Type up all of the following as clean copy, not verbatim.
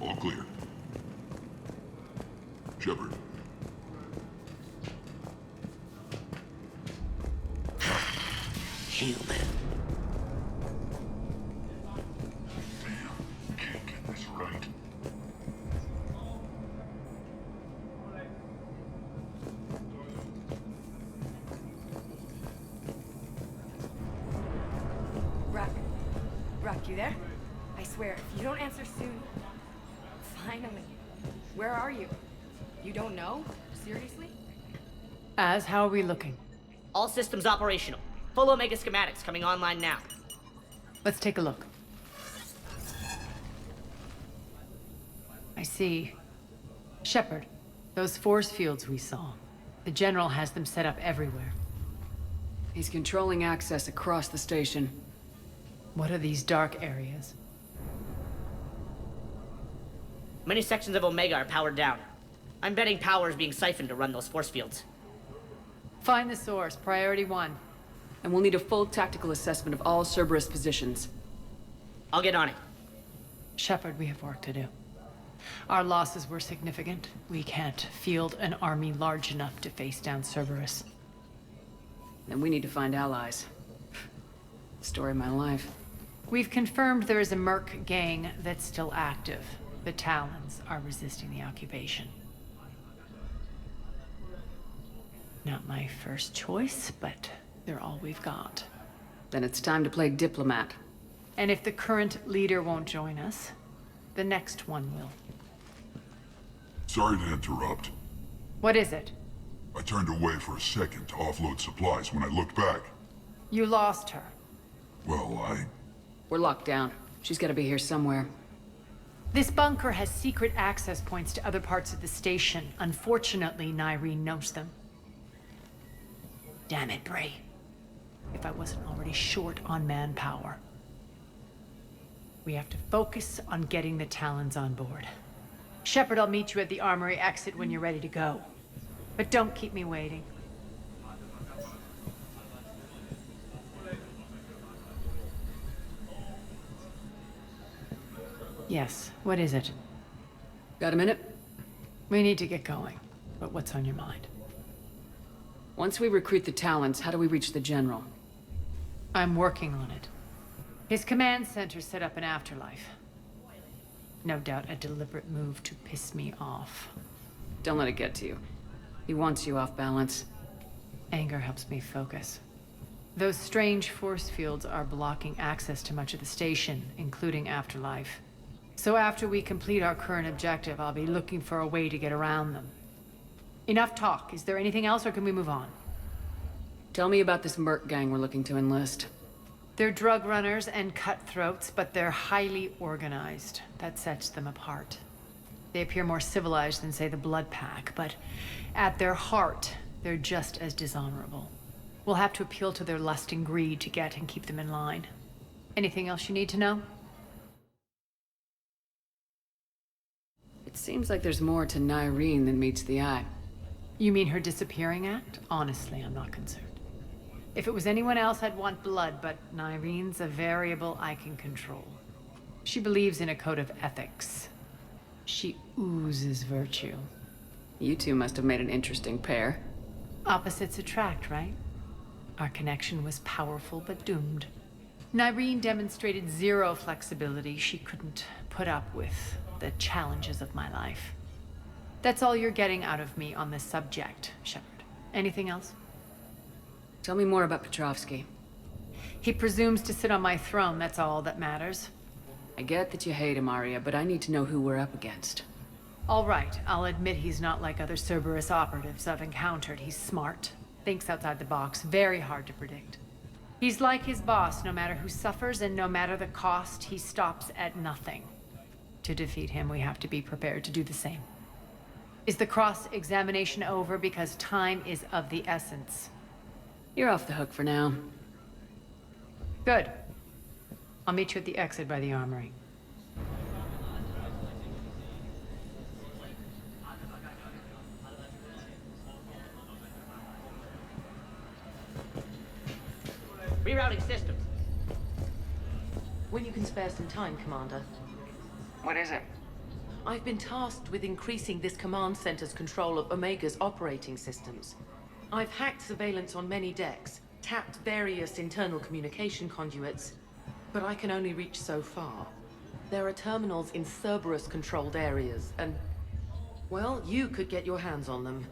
All clear. Shepard. Human. Damn, can't get this right. Rock, you there? I swear, if you don't answer soon... Finally. Where are you? You don't know? Seriously? Az, how are we looking? All systems operational. Full Omega schematics coming online now. Let's take a look. I see. Shepard, those force fields we saw. The General has them set up everywhere. He's controlling access across the station. What are these dark areas? Many sections of Omega are powered down. I'm betting power is being siphoned to run those force fields. Find the source, priority 1. And we'll need a full tactical assessment of all Cerberus positions. I'll get on it. Shepard, we have work to do. Our losses were significant. We can't field an army large enough to face down Cerberus. Then we need to find allies. Story of my life. We've confirmed there is a merc gang that's still active. The Talons are resisting the occupation. Not my first choice, but they're all we've got. Then it's time to play diplomat. And if the current leader won't join us, the next one will. Sorry to interrupt. What is it? I turned away for a second to offload supplies when I looked back. You lost her. Well, We're locked down. She's gotta be here somewhere. This bunker has secret access points to other parts of the station. Unfortunately, Nyreen knows them. Damn it, Bray. If I wasn't already short on manpower. We have to focus on getting the Talons on board. Shepard, I'll meet you at the armory exit when you're ready to go. But don't keep me waiting. Yes, what is it? Got a minute? We need to get going. But what's on your mind? Once we recruit the Talons, how do we reach the General? I'm working on it. His command center set up an afterlife. No doubt a deliberate move to piss me off. Don't let it get to you. He wants you off balance. Anger helps me focus. Those strange force fields are blocking access to much of the station, including afterlife. So after we complete our current objective, I'll be looking for a way to get around them. Enough talk. Is there anything else, or can we move on? Tell me about this merc gang we're looking to enlist. They're drug runners and cutthroats, but they're highly organized. That sets them apart. They appear more civilized than, say, the Blood Pack, but at their heart, they're just as dishonorable. We'll have to appeal to their lust and greed to get and keep them in line. Anything else you need to know? It seems like there's more to Nyreen than meets the eye. You mean her disappearing act? Honestly, I'm not concerned. If it was anyone else, I'd want blood, but Nyreen's a variable I can control. She believes in a code of ethics. She oozes virtue. You two must have made an interesting pair. Opposites attract, right? Our connection was powerful but doomed. Nyreen demonstrated zero flexibility. She couldn't put up with the challenges of my life. That's all you're getting out of me on this subject, Shepard. Anything else? Tell me more about Petrovsky. He presumes to sit on my throne, that's all that matters. I get that you hate him, Arya, but I need to know who we're up against. All right, I'll admit he's not like other Cerberus operatives I've encountered. He's smart, thinks outside the box, very hard to predict. He's like his boss, no matter who suffers and no matter the cost, he stops at nothing. To defeat him, we have to be prepared to do the same. Is the cross-examination over? Because time is of the essence. You're off the hook for now. Good. I'll meet you at the exit by the armory. Rerouting systems. When you can spare some time, Commander. What is it? I've been tasked with increasing this command center's control of Omega's operating systems. I've hacked surveillance on many decks, tapped various internal communication conduits, but I can only reach so far. There are terminals in Cerberus-controlled areas, and... well, you could get your hands on them.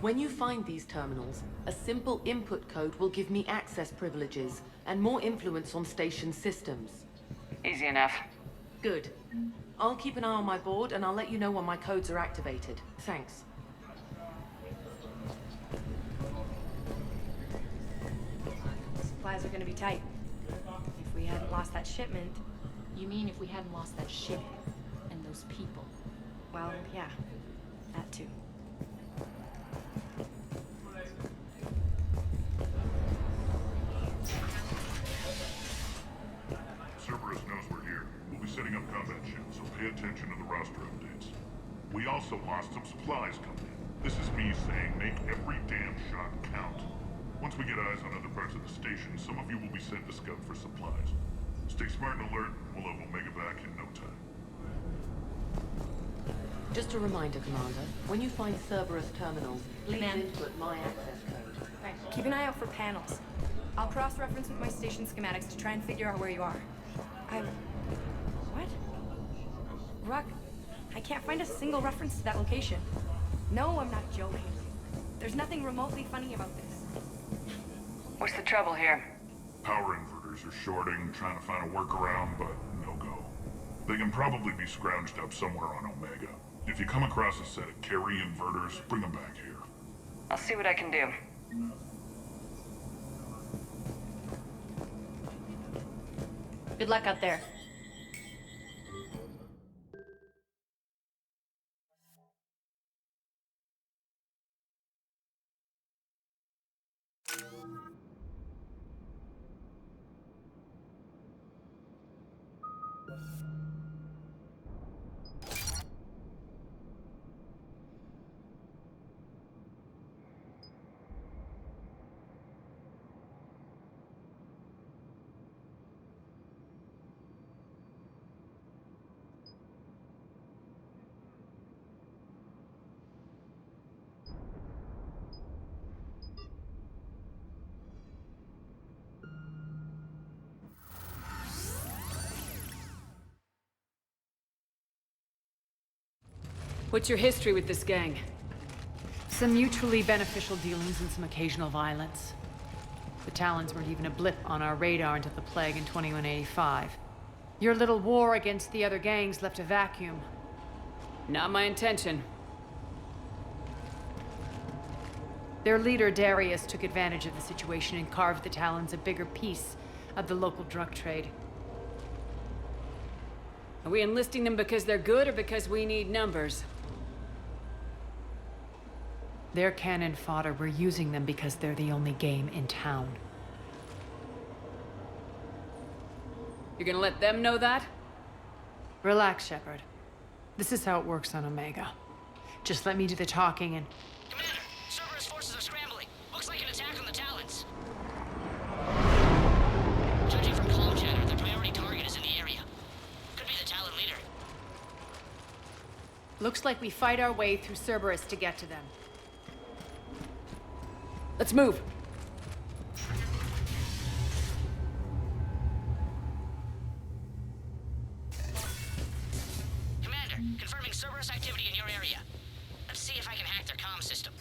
When you find these terminals, a simple input code will give me access privileges and more influence on station systems. Easy enough. Good. I'll keep an eye on my board, and I'll let you know when my codes are activated. Thanks. Supplies are gonna be tight. If we hadn't lost that shipment... You mean if we hadn't lost that ship and those people? Well, yeah. That too. Cerberus knows we're here. We'll be setting up combat ships, so pay attention to the roster updates. We also lost some supplies coming in. This is me saying make every damn shot count. Once we get eyes on other parts of the station, some of you will be sent to scout for supplies. Stay smart and alert, we'll have Omega back in no time. Just a reminder, Commander. When you find Cerberus terminals, please Ma'am. input my access code. Thanks. Keep an eye out for panels. I'll cross-reference with my station schematics to try and figure out where you are. What? Ruck, I can't find a single reference to that location. No, I'm not joking. There's nothing remotely funny about this. What's the trouble here? Power inverters are shorting, trying to find a workaround, but no go. They can probably be scrounged up somewhere on Omega. If you come across a set of carry inverters, bring them back here. I'll see what I can do. Good luck out there. What's your history with this gang? Some mutually beneficial dealings and some occasional violence. The Talons weren't even a blip on our radar until the plague in 2185. Your little war against the other gangs left a vacuum. Not my intention. Their leader, Darius, took advantage of the situation and carved the Talons a bigger piece of the local drug trade. Are we enlisting them because they're good or because we need numbers? They're cannon fodder. We're using them because they're the only game in town. You're gonna let them know that? Relax, Shepard. This is how it works on Omega. Just let me do the talking and... Commander, Cerberus forces are scrambling. Looks like an attack on the Talons. Judging from comm chatter, their priority target is in the area. Could be the Talon leader. Looks like we fight our way through Cerberus to get to them. Let's move. Commander, confirming Cerberus activity in your area. Let's see if I can hack their comm system.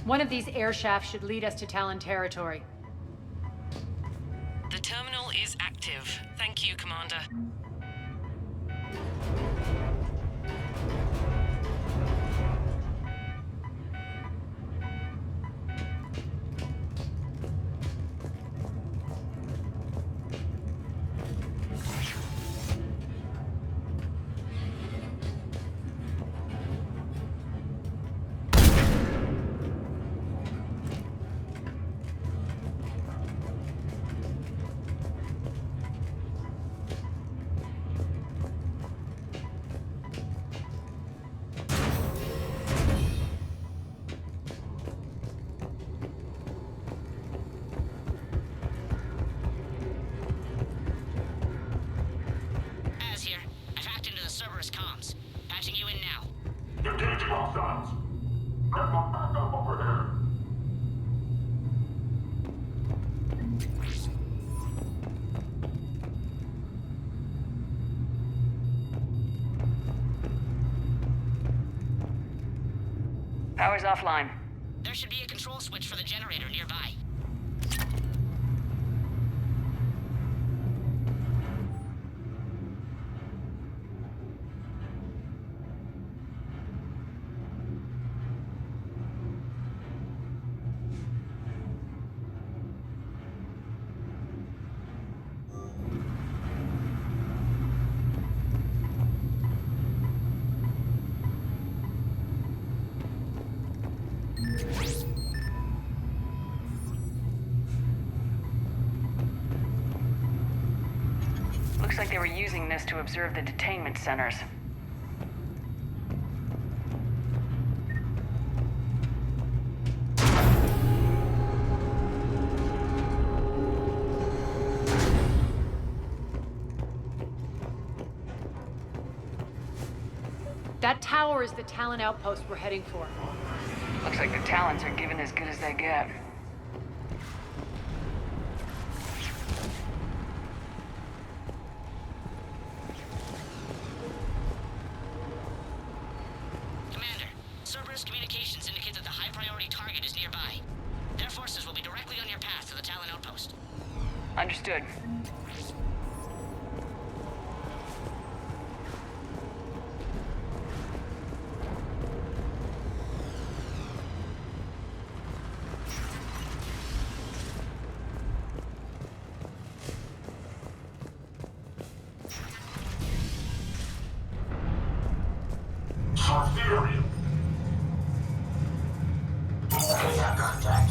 One of these air shafts should lead us to Talon territory. The terminal is active. Thank you, Commander. Power's offline. There should be a control switch for the generator nearby. Looks like they were using this to observe the detainment centers. That tower is the Talon outpost we're heading for. Looks like the Talons are giving as good as they get. Commander, Cerberus communications indicate that the high-priority target is nearby. Their forces will be directly on your path to the Talon outpost. Understood. Ethereum. We have contact.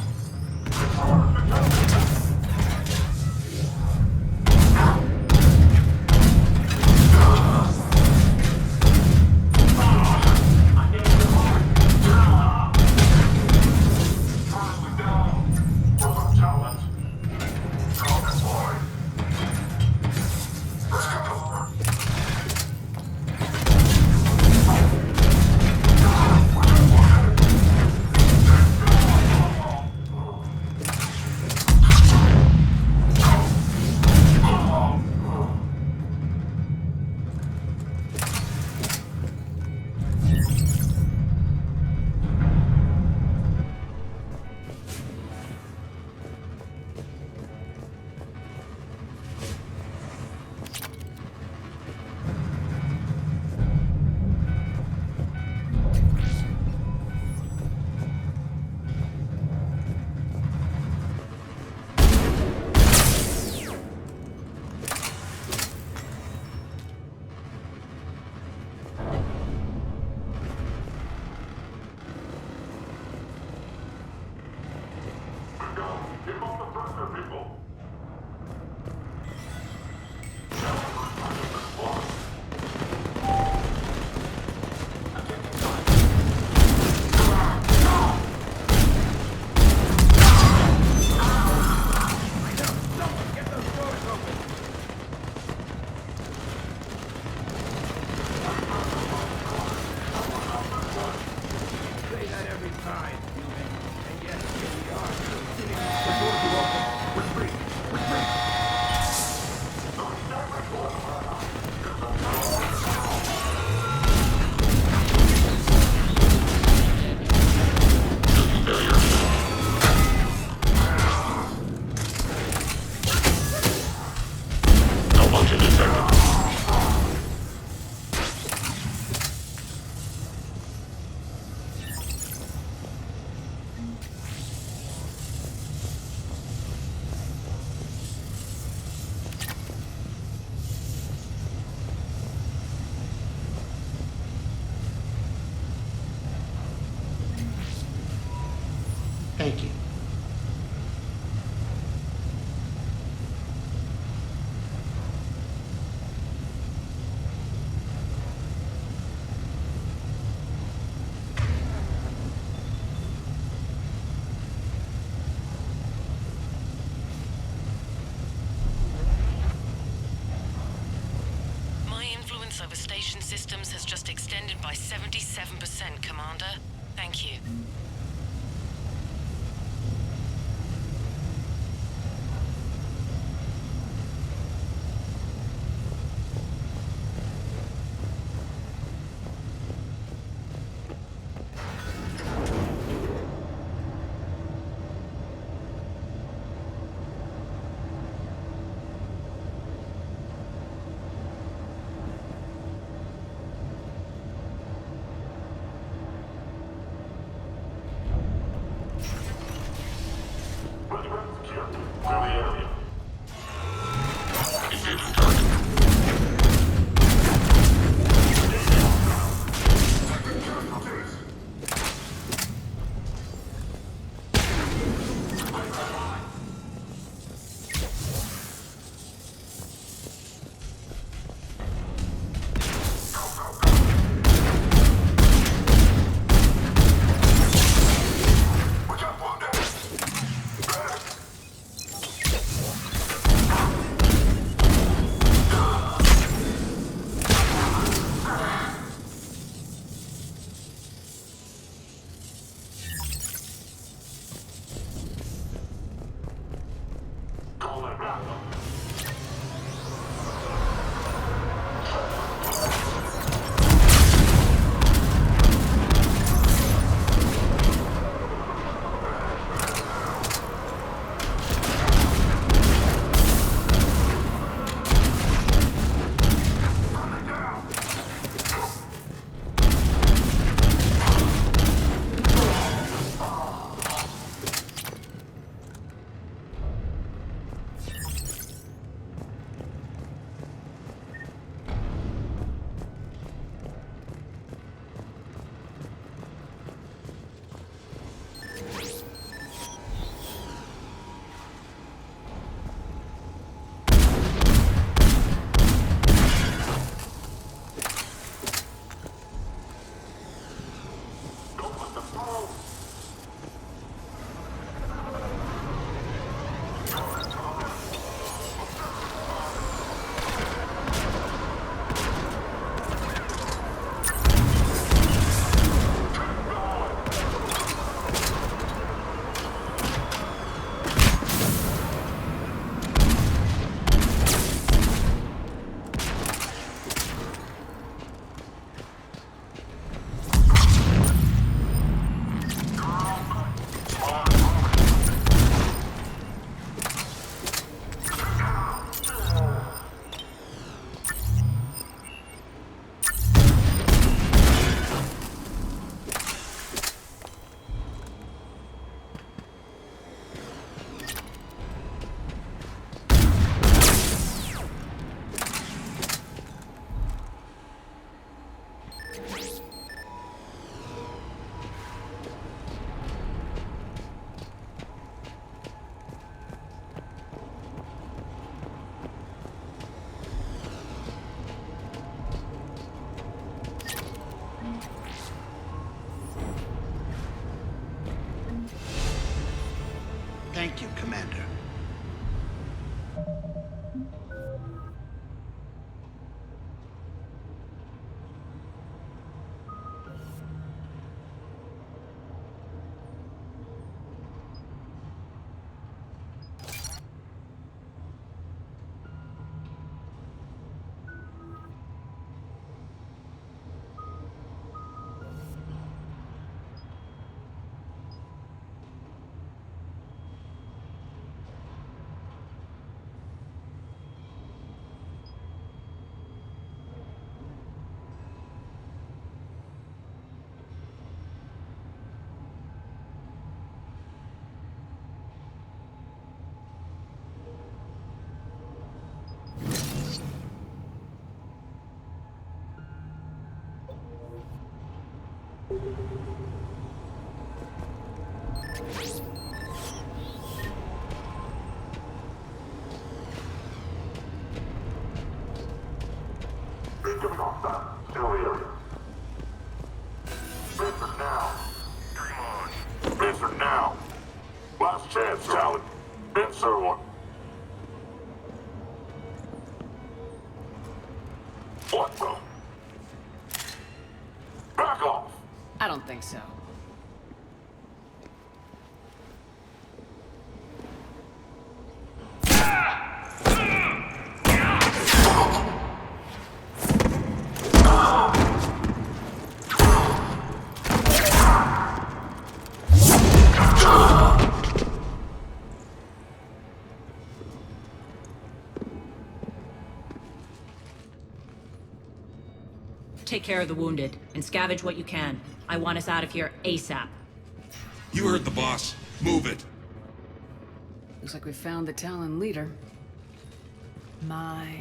Thank you. My influence over station systems has just extended by 77%, Commander. Thank you. Commander. Answer now. Last chance, Talon. Answer one. What the? Back off. I don't think so. Take care of the wounded, and scavenge what you can. I want us out of here ASAP. You heard the boss. Move it. Looks like we found the Talon leader. My.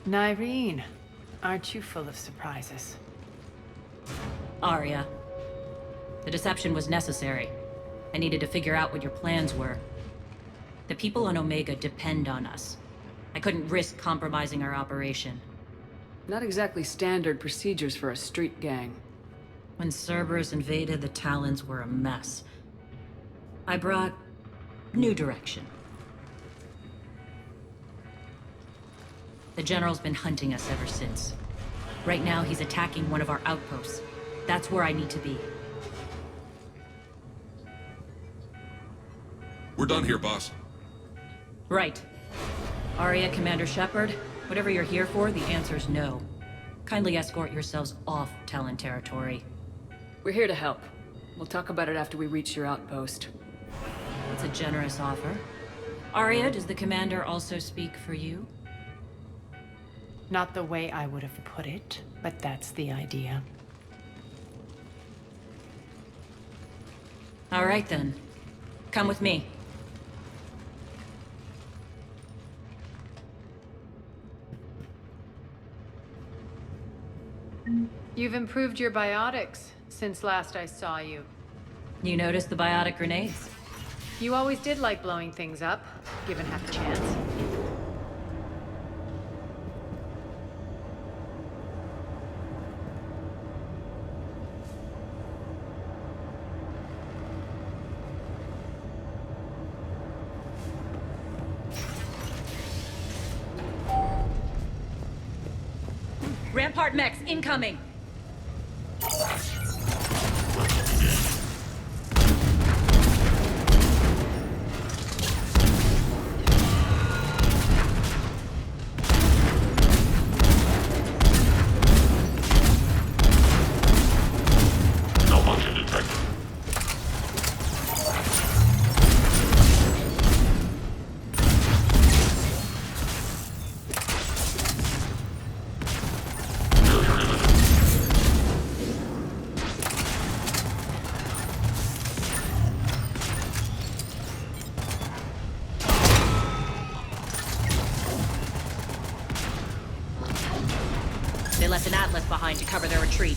Nyreen, aren't you full of surprises? Arya. The deception was necessary. I needed to figure out what your plans were. The people on Omega depend on us. I couldn't risk compromising our operation. Not exactly standard procedures for a street gang. When Cerberus invaded, the Talons were a mess. I brought new direction. The General's been hunting us ever since. Right now, he's attacking one of our outposts. That's where I need to be. We're done here, boss. Right. Arya, Commander Shepard, whatever you're here for, the answer's no. Kindly escort yourselves off Talon territory. We're here to help. We'll talk about it after we reach your outpost. It's a generous offer. Arya, does the Commander also speak for you? Not the way I would have put it, but that's the idea. All right then. Come with me. You've improved your biotics since last I saw you. You noticed the biotic grenades? You always did like blowing things up, given half a chance. Rampart mechs incoming! No motion detected. They left an Atlas behind to cover their retreat.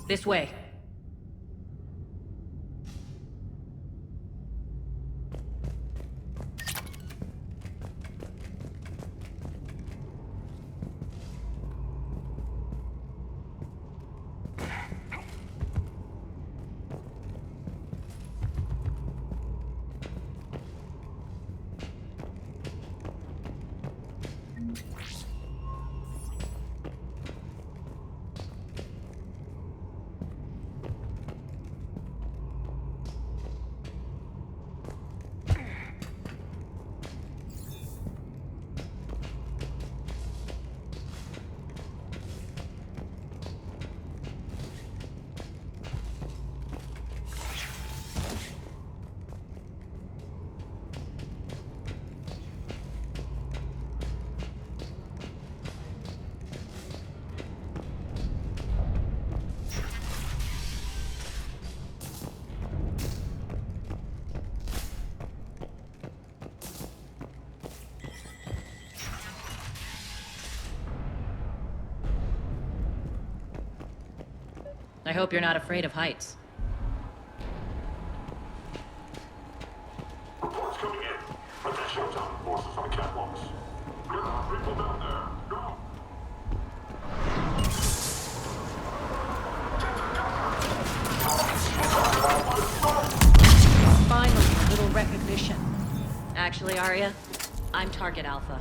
This way. I hope you're not afraid of heights. Reports coming in. Attention, town forces on the catwalks. There are people down there. Go! Finally, a little recognition. Actually, Arya, I'm Target Alpha.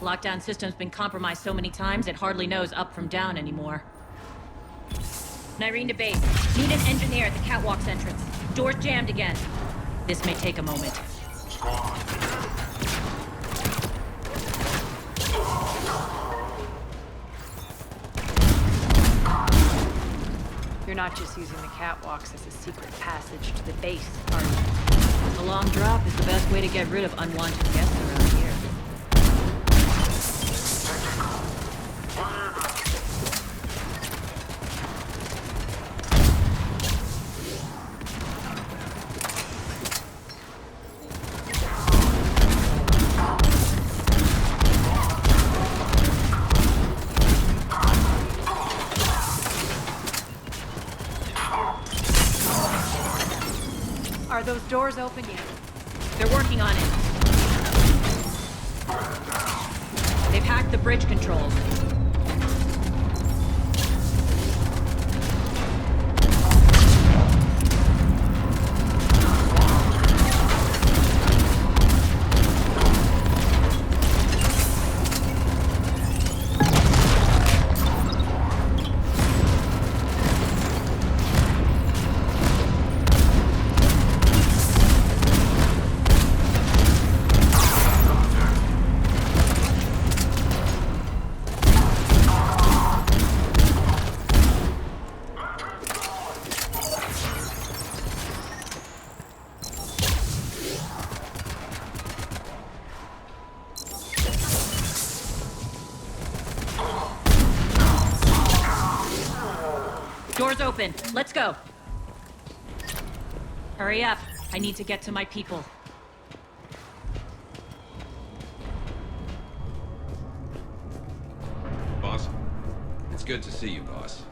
Lockdown system's been compromised so many times it hardly knows up from down anymore. Nyreen to base. Need an engineer at the catwalk's entrance. Door's jammed again. This may take a moment. You're not just using the catwalks as a secret passage to the base, are you? A long drop is the best way to get rid of unwanted guests around here. Are those doors open yet? They're working on it. They've hacked the bridge controls. open. Let's go. Hurry up. I need to get to my people. Boss? It's good to see you, boss.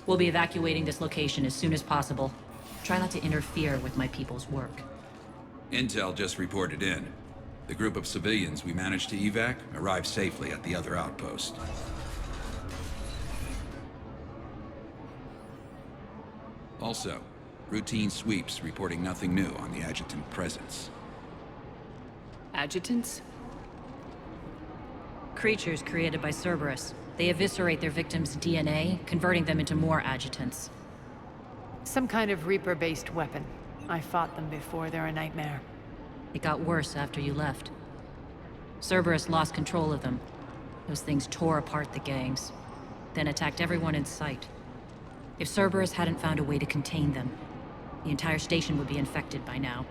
We'll be evacuating this location as soon as possible. Try not to interfere with my people's work. Intel just reported in. The group of civilians we managed to evac arrived safely at the other outpost. Also, routine sweeps reporting nothing new on the adjutant presence. Adjutants? Creatures created by Cerberus. They eviscerate their victims' DNA, converting them into more adjutants. Some kind of Reaper-based weapon. I fought them before, they're a nightmare. It got worse after you left. Cerberus lost control of them. Those things tore apart the gangs, then attacked everyone in sight. If Cerberus hadn't found a way to contain them, the entire station would be infected by now.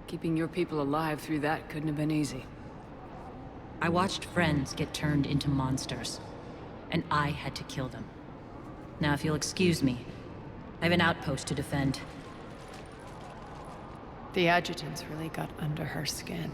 Keeping your people alive through that couldn't have been easy. I watched friends get turned into monsters, and I had to kill them. Now, if you'll excuse me, I have an outpost to defend. The adjutants really got under her skin.